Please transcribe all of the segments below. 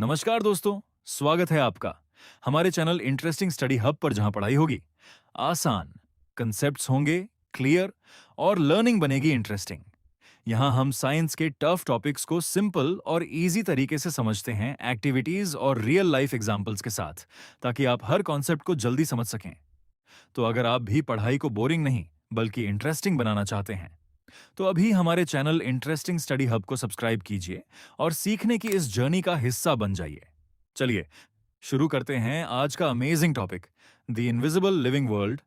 नमस्कार दोस्तों, स्वागत है आपका हमारे चैनल इंटरेस्टिंग स्टडी हब पर जहां पढ़ाई होगी आसान, कंसेप्ट्स होंगे क्लियर और लर्निंग बनेगी इंटरेस्टिंग। यहां हम साइंस के टफ टॉपिक्स को सिंपल और इजी तरीके से समझते हैं एक्टिविटीज और रियल लाइफ एग्जांपल्स के साथ, ताकि आप हर कॉन्सेप्ट को जल्दी समझ सकें। तो अगर आप भी पढ़ाई को बोरिंग नहीं बल्कि इंटरेस्टिंग बनाना चाहते हैं तो अभी हमारे चैनल इंटरेस्टिंग स्टडी हब को सब्सक्राइब कीजिए और सीखने की इस जर्नी का हिस्सा बन जाइए। चलिए शुरू करते हैं आज का amazing topic, the invisible living world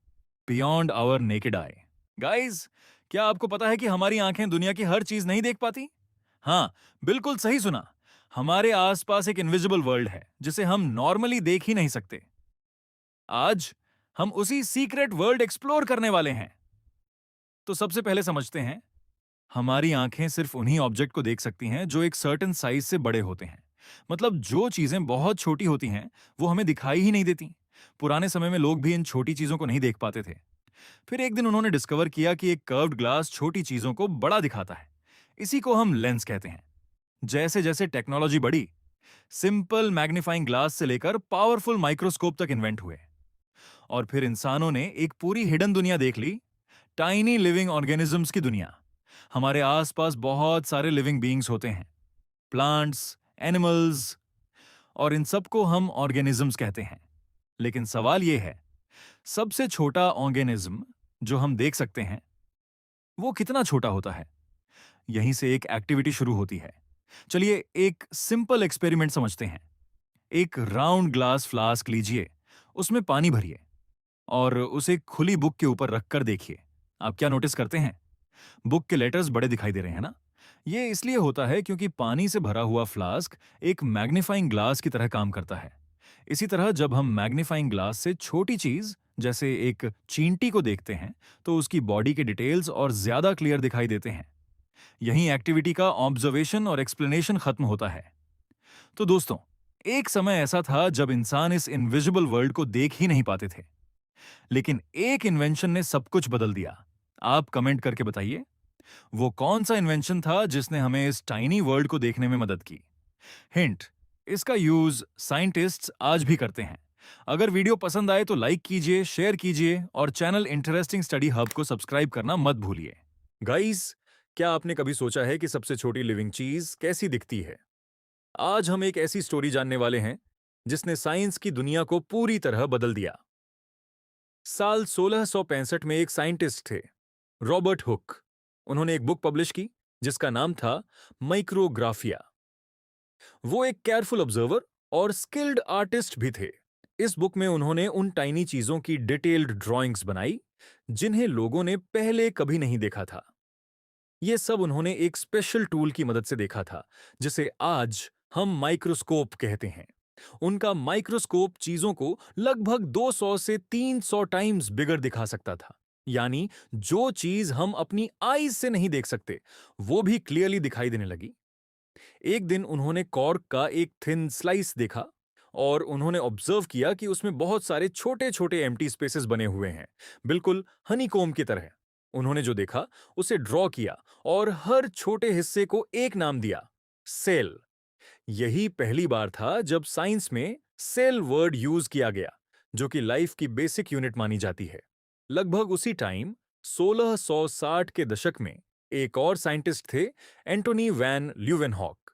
beyond our naked eye. Guys, क्या आपको पता है कि हमारी आंखें दुनिया की हर चीज नहीं देख पाती? हाँ, बिल्कुल सही सुना। हमारे आसपास एक इनविजिबल वर्ल्ड है जिसे हम नॉर्मली देख ही नहीं सकते। आज हम उसी सीक्रेट वर्ल्ड एक्सप्लोर करने वाले हैं। तो सबसे पहले समझते हैं, हमारी आंखें सिर्फ उन्हीं ऑब्जेक्ट को देख सकती हैं जो एक सर्टेन साइज से बड़े होते हैं। मतलब जो चीजें बहुत छोटी होती हैं वो हमें दिखाई ही नहीं देती। पुराने समय में लोग भी इन छोटी चीजों को नहीं देख पाते थे। फिर एक दिन उन्होंने डिस्कवर किया कि एक कर्व्ड ग्लास छोटी चीजों को बड़ा दिखाता है। इसी को हम लेंस कहते हैं। जैसे जैसे टेक्नोलॉजी बढ़ी, सिंपल मैग्नीफाइंग ग्लास से लेकर पावरफुल माइक्रोस्कोप तक इन्वेंट हुए। और फिर इंसानों ने एक पूरी हिडन दुनिया देख ली, टाइनी लिविंग ऑर्गेनिजम्स की दुनिया। हमारे आसपास बहुत सारे लिविंग बीइंग्स होते हैं, प्लांट्स, एनिमल्स, और इन सबको हम ऑर्गेनिजम्स कहते हैं। लेकिन सवाल यह है, सबसे छोटा ऑर्गेनिज्म जो हम देख सकते हैं वो कितना छोटा होता है? यहीं से एक एक्टिविटी शुरू होती है। चलिए एक सिंपल एक्सपेरिमेंट समझते हैं। एक राउंड ग्लास फ्लास्क लीजिए, उसमें पानी भरिए और उसे खुली बुक के ऊपर रखकर देखिए। आप क्या नोटिस करते हैं? बुक के लेटर्स बड़े दिखाई दे रहे हैं ना? ये इसलिए होता है क्योंकि पानी से भरा हुआ फ्लास्क एक मैग्नीफाइंग ग्लास की तरह काम करता है। इसी तरह जब हम मैग्नीफाइंग ग्लास से छोटी चीज जैसे एक चींटी को देखते हैं तो उसकी बॉडी के डिटेल्स और ज्यादा क्लियर दिखाई देते हैं। यहीं एक्टिविटी का ऑब्जर्वेशन और एक्सप्लेनेशन खत्म होता है। तो दोस्तों, एक समय ऐसा था जब इंसान इस इनविजिबल वर्ल्ड को देख ही नहीं पाते थे। लेकिन एक इन्वेंशन ने सब कुछ बदल दिया। आप कमेंट करके बताइए, वो कौन सा इन्वेंशन था जिसने हमें इस टाइनी वर्ल्ड को देखने में मदद की? हिंट, इसका यूज साइंटिस्ट्स आज भी करते हैं। अगर वीडियो पसंद आए तो लाइक कीजिए, शेयर कीजिए और चैनल इंटरेस्टिंग स्टडी हब को सब्सक्राइब करना मत भूलिए। गाइस, क्या आपने कभी सोचा है कि सबसे छोटी लिविंग चीज कैसी दिखती है? आज हम एक ऐसी स्टोरी जानने वाले हैं जिसने साइंस की दुनिया को पूरी तरह बदल दिया। साल 1665 में एक साइंटिस्ट थे, रॉबर्ट हुक। उन्होंने एक बुक पब्लिश की जिसका नाम था माइक्रोग्राफिया। वो एक केयरफुल ऑब्जर्वर और स्किल्ड आर्टिस्ट भी थे। इस बुक में उन्होंने उन टाइनी चीजों की डिटेल्ड ड्राइंग्स बनाई जिन्हें लोगों ने पहले कभी नहीं देखा था। ये सब उन्होंने एक स्पेशल टूल की मदद से देखा था जिसे आज हम माइक्रोस्कोप कहते हैं। उनका माइक्रोस्कोप चीजों को लगभग 200 से 300 टाइम्स बिगर दिखा सकता था। यानी जो चीज हम अपनी आईज से नहीं देख सकते वो भी क्लियरली दिखाई देने लगी। एक दिन उन्होंने कॉर्क का एक थिन स्लाइस देखा और उन्होंने ऑब्जर्व किया कि उसमें बहुत सारे छोटे छोटे एम्प्टी स्पेसेस बने हुए हैं, बिल्कुल हनीकॉम्ब की तरह। उन्होंने जो देखा उसे ड्रॉ किया और हर छोटे हिस्से को एक नाम दिया, सेल। यही पहली बार था जब साइंस में सेल वर्ड यूज किया गया, जो कि लाइफ की बेसिक यूनिट मानी जाती है। लगभग उसी टाइम 1660 के दशक में एक और साइंटिस्ट थे, एंटोनी वैन ल्यूवेनहॉक।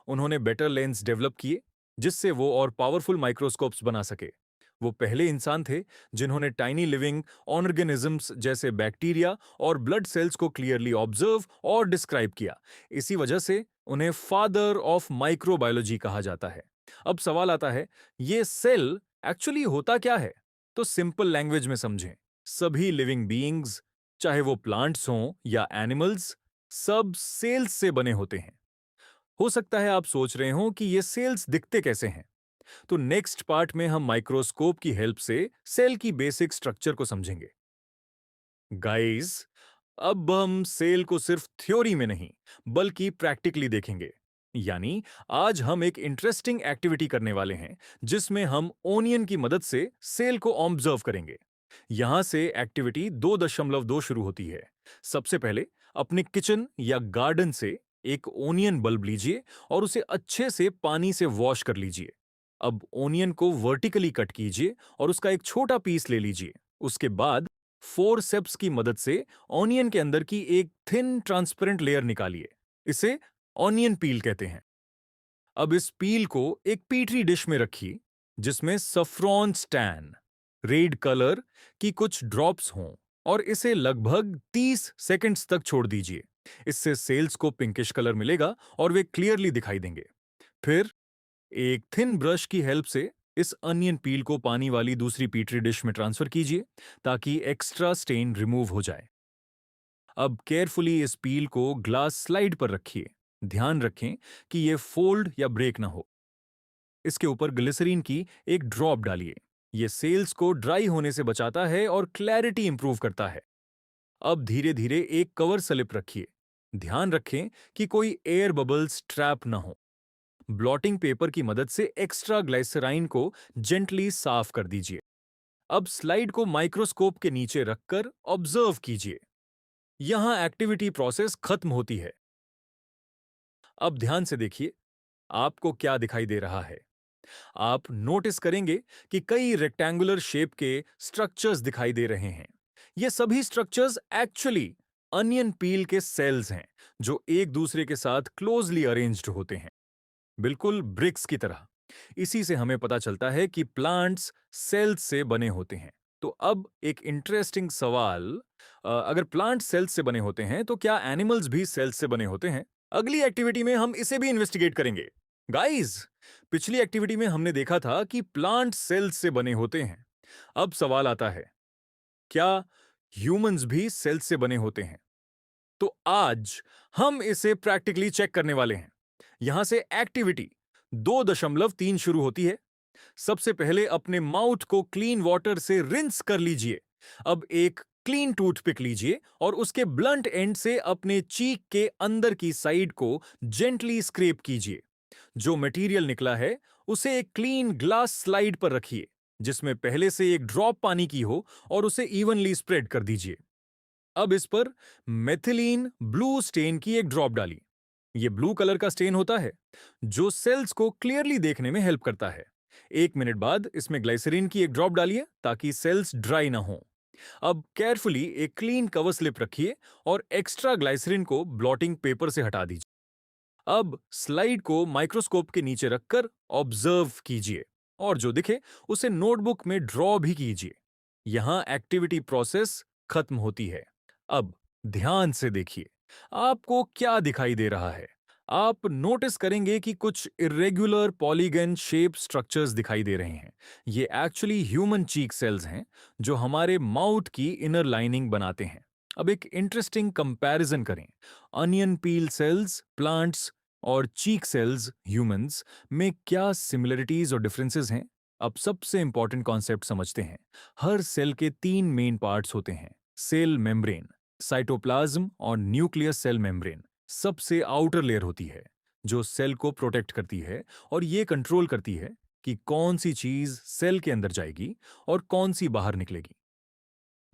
उन्होंने बेटर लेंस डेवलप किए जिससे वो और पावरफुल माइक्रोस्कोप्स बना सके। वो पहले इंसान थे जिन्होंने टाइनी लिविंग ऑर्गेनिजम्स जैसे बैक्टीरिया और ब्लड सेल्स को क्लियरली ऑब्जर्व और डिस्क्राइब किया। इसी वजह से उन्हें फादर ऑफ माइक्रोबायोलॉजी कहा जाता है। अब सवाल आता है, ये सेल एक्चुअली होता क्या है? तो सिंपल लैंग्वेज में समझें, सभी लिविंग बीइंग्स, चाहे वो प्लांट्स हों या एनिमल्स, सब सेल्स से बने होते हैं। हो सकता है आप सोच रहे हो कि ये सेल्स दिखते कैसे हैं। तो नेक्स्ट पार्ट में हम माइक्रोस्कोप की हेल्प से सेल की बेसिक स्ट्रक्चर को समझेंगे। गाइस, अब हम सेल को सिर्फ थ्योरी में नहीं बल्कि प्रैक्टिकली देखेंगे। यानी आज हम एक इंटरेस्टिंग एक्टिविटी करने वाले हैं जिसमें हम ओनियन की मदद से सेल को ऑब्जर्व करेंगे। यहां से एक्टिविटी 2.2 शुरू होती है। सबसे पहले अपने किचन या गार्डन से एक ओनियन बल्ब लीजिए और उसे अच्छे से पानी से वॉश कर लीजिए। अब ओनियन को वर्टिकली कट कीजिए और उसका एक छोटा पीस ले लीजिए। उसके बाद फोरसेप्स की मदद से ऑनियन के अंदर की एक थिन ट्रांसपेरेंट लेयर निकालिए। इसे ऑनियन पील कहते हैं। अब इस पील को एक पीटरी डिश में रखिए जिसमें सफ्रॉन स्टैन रेड कलर की कुछ ड्रॉप्स हों और इसे लगभग 30 सेकंड्स तक छोड़ दीजिए। इससे सेल्स को पिंकिश कलर मिलेगा और वे क्लियरली दिखाई देंगे। फिर एक थिन ब्रश की हेल्प से इस अनियन पील को पानी वाली दूसरी पीटरी डिश में ट्रांसफर कीजिए ताकि एक्स्ट्रा स्टेन रिमूव हो जाए। अब केयरफुली इस पील को ग्लास स्लाइड पर रखिए। ध्यान रखें कि यह फोल्ड या ब्रेक ना हो। इसके ऊपर ग्लिसरीन की एक ड्रॉप डालिए। यह सेल्स को ड्राई होने से बचाता है और क्लैरिटी इंप्रूव करता है। अब धीरे धीरे एक कवर स्लिप रखिए। ध्यान रखें कि कोई एयर बबल्स ट्रैप ना हो। ब्लॉटिंग पेपर की मदद से एक्स्ट्रा ग्लाइसराइन को जेंटली साफ कर दीजिए। अब स्लाइड को माइक्रोस्कोप के नीचे रखकर ऑब्जर्व कीजिए। यहां एक्टिविटी प्रोसेस खत्म होती है। अब ध्यान से देखिए, आपको क्या दिखाई दे रहा है। आप नोटिस करेंगे कि कई रेक्टेंगुलर शेप के स्ट्रक्चर्स दिखाई दे रहे हैं। ये सभी स्ट्रक्चर्स एक्चुअली अनियन पील के सेल्स हैं जो एक दूसरे के साथ क्लोजली अरेंज्ड होते हैं, बिल्कुल ब्रिक्स की तरह। इसी से हमें पता चलता है कि प्लांट्स सेल्स से बने होते हैं। तो अब एक इंटरेस्टिंग सवाल, अगर प्लांट सेल्स से बने होते हैं तो क्या एनिमल्स भी सेल्स से बने होते हैं? अगली एक्टिविटी में हम इसे भी इन्वेस्टिगेट करेंगे। गाइस, पिछली एक्टिविटी में हमने देखा था कि प्लांट सेल्स से बने होते हैं। अब सवाल आता है, क्या ह्यूमंस भी सेल्स से बने होते हैं? तो आज हम इसे प्रैक्टिकली चेक करने वाले हैं। यहां से एक्टिविटी 2.3 शुरू होती है। सबसे पहले अपने माउथ को क्लीन वाटर से रिंस कर लीजिए। अब एक क्लीन टूथपिक लीजिए और उसके ब्लंट एंड से अपने चीक के अंदर की साइड को जेंटली स्क्रैप कीजिए। जो मटेरियल निकला है उसे एक क्लीन ग्लास स्लाइड पर रखिए जिसमें पहले से एक ड्रॉप पानी की हो और उसे इवनली स्प्रेड कर दीजिए। अब इस पर मेथिलीन ब्लू स्टेन की एक ड्रॉप डाली। यह ब्लू कलर का स्टेन होता है जो सेल्स को क्लियरली देखने में हेल्प करता है। 1 मिनट बाद इसमें ग्लाइसरीन की एक ड्रॉप डालिए ताकि सेल्स ड्राई ना हो। अब केयरफुली एक क्लीन कवर स्लिप रखिए और एक्स्ट्रा ग्लाइसरीन को ब्लॉटिंग पेपर से हटा दीजिए। अब स्लाइड को माइक्रोस्कोप के नीचे रखकर ऑब्जर्व कीजिए और जो दिखे उसे नोटबुक में ड्रॉ भी कीजिए। यहां एक्टिविटी प्रोसेस खत्म होती है। अब ध्यान से देखिए, आपको क्या दिखाई दे रहा है। आप नोटिस करेंगे कि कुछ इरेगुलर पॉलीगन शेप स्ट्रक्चर्स दिखाई दे रहे हैं। ये एक्चुअली ह्यूमन चीक सेल्स हैं जो हमारे माउथ की इनर लाइनिंग बनाते हैं। अब एक इंटरेस्टिंग कंपैरिजन करें। अनियन पील सेल्स प्लांट्स और चीक सेल्स ह्यूमंस में क्या सिमिलरिटीज और डिफरेंसेस हैं। अब सबसे इंपॉर्टेंट कॉन्सेप्ट समझते हैं। हर सेल के 3 मेन पार्ट्स होते हैं। सेल मेम्ब्रेन, साइटोप्लाज्म और न्यूक्लियस सेल मेम्ब्रेन सबसे आउटर लेयर होती है जो सेल को प्रोटेक्ट करती है और ये कंट्रोल करती है कि कौन सी चीज सेल के अंदर जाएगी और कौन सी बाहर निकलेगी।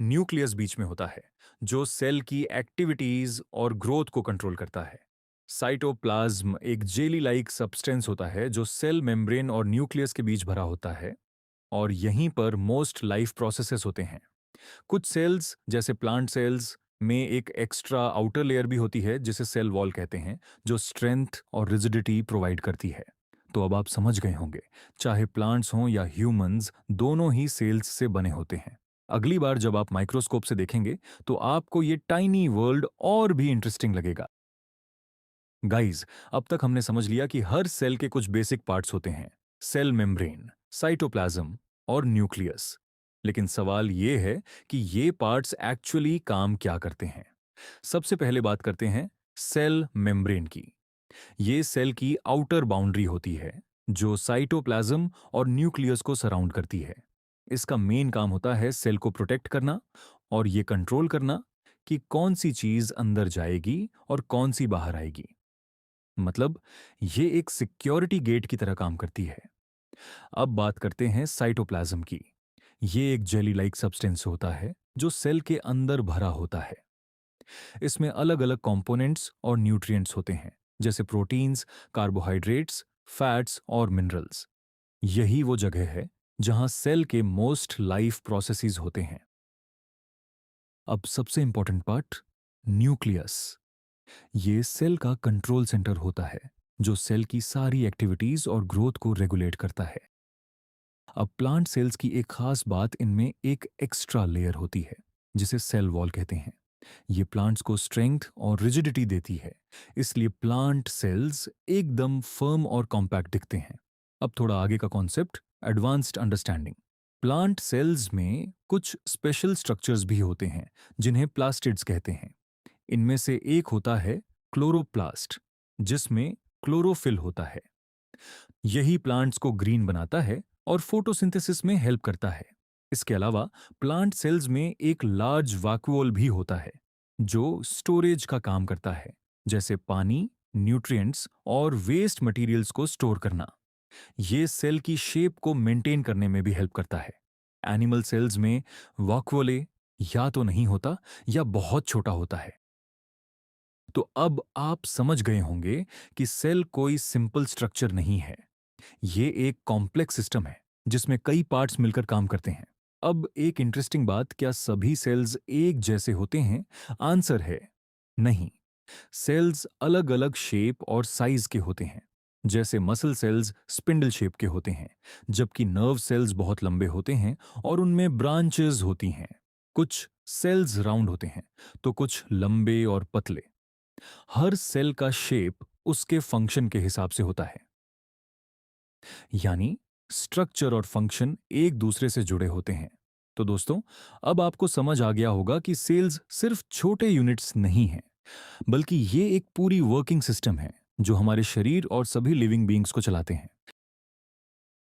न्यूक्लियस बीच में होता है जो सेल की एक्टिविटीज और ग्रोथ को कंट्रोल करता है। साइटोप्लाज्म एक जेली लाइक सब्सटेंस होता है जो सेल मेम्ब्रेन और न्यूक्लियस के बीच भरा होता है और यहीं पर मोस्ट लाइफ प्रोसेसेस होते हैं। कुछ सेल्स जैसे प्लांट सेल्स में एक एक्स्ट्रा आउटर लेयर भी होती है जिसे सेल वॉल कहते हैं, जो स्ट्रेंथ और रिजिडिटी प्रोवाइड करती है। तो अब आप समझ गए होंगे, चाहे प्लांट्स हों या ह्यूमंस, दोनों ही सेल्स से बने होते हैं। अगली बार जब आप माइक्रोस्कोप से देखेंगे तो आपको ये टाइनी वर्ल्ड और भी इंटरेस्टिंग लगेगा। गाइस, अब तक हमने समझ लिया कि हर सेल के कुछ बेसिक पार्ट्स होते हैं, सेल मेम्ब्रेन, साइटोप्लाज्म और न्यूक्लियस। लेकिन सवाल ये है कि ये पार्ट्स एक्चुअली काम क्या करते हैं। सबसे पहले बात करते हैं सेल मेम्ब्रेन की। ये सेल की आउटर बाउंड्री होती है जो साइटोप्लाज्म और न्यूक्लियस को सराउंड करती है। इसका मेन काम होता है सेल को प्रोटेक्ट करना और ये कंट्रोल करना कि कौन सी चीज अंदर जाएगी और कौन सी बाहर आएगी। मतलब ये एक सिक्योरिटी गेट की तरह काम करती है। अब बात करते हैं साइटोप्लाज्म की। ये एक जेली लाइक सब्सटेंस होता है जो सेल के अंदर भरा होता है। इसमें अलग अलग कंपोनेंट्स और न्यूट्रिएंट्स होते हैं जैसे प्रोटीन्स, कार्बोहाइड्रेट्स, फैट्स और मिनरल्स। यही वो जगह है जहां सेल के मोस्ट लाइफ प्रोसेसेस होते हैं। अब सबसे इंपॉर्टेंट पार्ट, न्यूक्लियस। ये सेल का कंट्रोल सेंटर होता है जो सेल की सारी एक्टिविटीज और ग्रोथ को रेगुलेट करता है। अब प्लांट सेल्स की एक खास बात, इनमें एक एक्स्ट्रा लेयर होती है जिसे सेल वॉल कहते हैं। ये प्लांट्स को स्ट्रेंथ और रिजिडिटी देती है, इसलिए प्लांट सेल्स एकदम फर्म और कॉम्पैक्ट दिखते हैं। अब थोड़ा आगे का concept, advanced understanding. Plant cells में कुछ स्पेशल स्ट्रक्चर्स भी होते हैं जिन्हें प्लास्टिड्स कहते हैं। इनमें से एक होता है क्लोरोप्लास्ट, जिसमें क्लोरोफिल होता है। यही प्लांट्स को ग्रीन बनाता है और फोटोसिंथेसिस में हेल्प करता है। इसके अलावा प्लांट सेल्स में एक लार्ज वैक्यूओल भी होता है जो स्टोरेज का काम करता है, जैसे पानी, न्यूट्रिएंट्स और वेस्ट मटेरियल्स को स्टोर करना। ये सेल की शेप को मेंटेन करने में भी हेल्प करता है। एनिमल सेल्स में वैक्यूओले या तो नहीं होता या बहुत छोटा होता है। तो अब आप समझ गए होंगे कि सेल कोई सिंपल स्ट्रक्चर नहीं है। ये एक कॉम्प्लेक्स सिस्टम है जिसमें कई पार्ट्स मिलकर काम करते हैं। अब एक इंटरेस्टिंग बात, क्या सभी सेल्स एक जैसे होते हैं? आंसर है नहीं। सेल्स अलग अलग शेप और साइज के होते हैं। जैसे मसल सेल्स स्पिंडल शेप के होते हैं, जबकि नर्व सेल्स बहुत लंबे होते हैं और उनमें ब्रांचेस होती हैं। कुछ सेल्स राउंड होते हैं तो कुछ लंबे और पतले। हर सेल का शेप उसके फंक्शन के हिसाब से होता है, यानी स्ट्रक्चर और फंक्शन एक दूसरे से जुड़े होते हैं। तो दोस्तों, अब आपको समझ आ गया होगा कि सेल्स सिर्फ छोटे यूनिट्स नहीं हैं, बल्कि ये एक पूरी वर्किंग सिस्टम है जो हमारे शरीर और सभी लिविंग बीइंग्स को चलाते हैं।